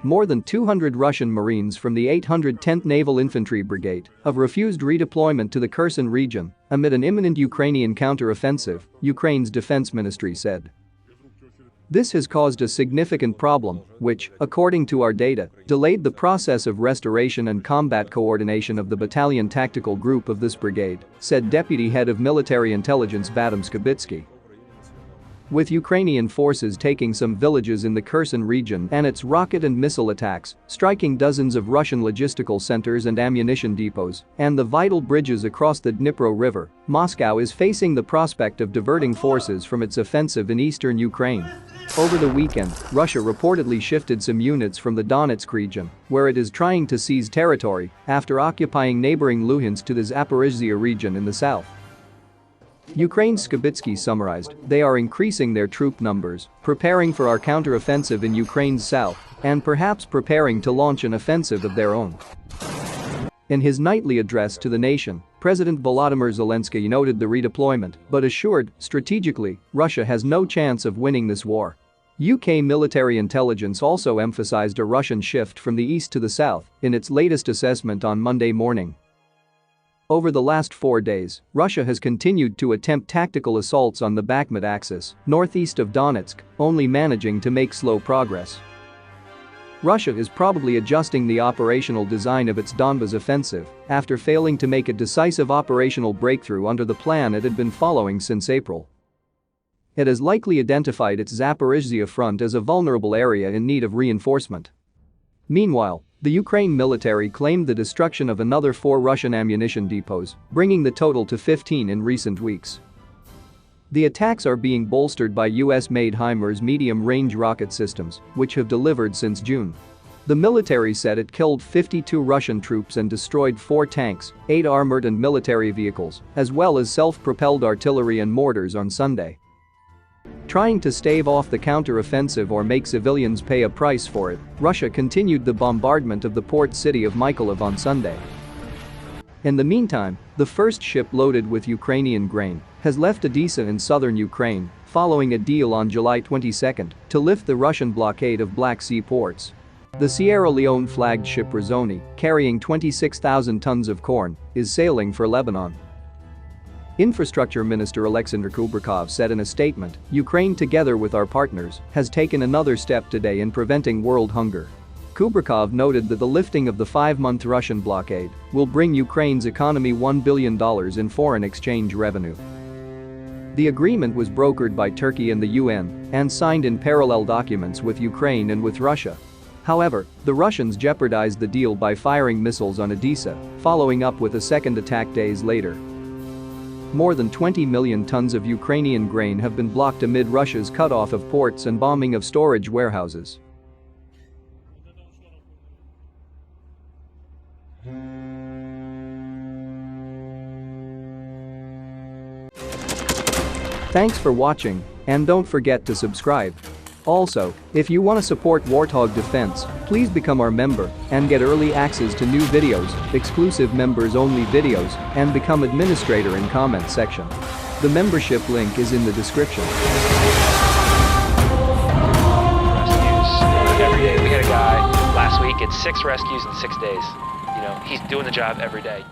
More than 200 Russian Marines from the 810th Naval Infantry Brigade have refused redeployment to the Kherson region amid an imminent Ukrainian counter-offensive, Ukraine's defense ministry said. This has caused a significant problem, which, according to our data, delayed the process of restoration and combat coordination of the battalion tactical group of this brigade, said Deputy Head of Military Intelligence Vadim Skibitsky. With Ukrainian forces taking some villages in the Kherson region and its rocket and missile attacks, striking dozens of Russian logistical centers and ammunition depots, and the vital bridges across the Dnipro River, Moscow is facing the prospect of diverting forces from its offensive in eastern Ukraine. Over the weekend, Russia reportedly shifted some units from the Donetsk region, where it is trying to seize territory after occupying neighboring Luhansk to the Zaporizhzhia region in the south. Ukraine's Skibitsky summarized, they are increasing their troop numbers, preparing for our counter-offensive in Ukraine's south, and perhaps preparing to launch an offensive of their own. In his nightly address to the nation, President Volodymyr Zelensky noted the redeployment, but assured, strategically, Russia has no chance of winning this war. UK military intelligence also emphasized a Russian shift from the east to the south in its latest assessment on Monday morning. Over the last 4 days, Russia has continued to attempt tactical assaults on the Bakhmut axis, northeast of Donetsk, only managing to make slow progress. Russia is probably adjusting the operational design of its Donbas offensive after failing to make a decisive operational breakthrough under the plan it had been following since April. It has likely identified its Zaporizhzhia front as a vulnerable area in need of reinforcement. Meanwhile, the Ukraine military claimed the destruction of another 4 Russian ammunition depots, bringing the total to 15 in recent weeks. The attacks are being bolstered by US-made HIMARS medium-range rocket systems, which have delivered since June. The military said it killed 52 Russian troops and destroyed 4 tanks, 8 armored and military vehicles, as well as self-propelled artillery and mortars on Sunday. Trying to stave off the counter-offensive or make civilians pay a price for it, Russia continued the bombardment of the port city of Mykolaiv on Sunday. In the meantime, the first ship loaded with Ukrainian grain has left Odessa in southern Ukraine, following a deal on July 22 to lift the Russian blockade of Black Sea ports. The Sierra Leone-flagged ship Razoni, carrying 26,000 tons of corn, is sailing for Lebanon. Infrastructure Minister Alexander Kubrakov said in a statement, Ukraine, together with our partners, has taken another step today in preventing world hunger. Kubrakov noted that the lifting of the 5-month Russian blockade will bring Ukraine's economy $1 billion in foreign exchange revenue. The agreement was brokered by Turkey and the UN and signed in parallel documents with Ukraine and with Russia. However, the Russians jeopardized the deal by firing missiles on Odessa, following up with a second attack days later. More than 20 million tons of Ukrainian grain have been blocked amid Russia's cutoff of ports and bombing of storage warehouses. Thanks for watching, and don't forget to subscribe. Also, if you want to support Warthog Defense, please become our member and get early access to new videos, exclusive members-only videos, and become administrator in comment section. The membership link is in the description. Rescues every day. We had a guy last week at 6 rescues in 6 days. He's doing the job every day.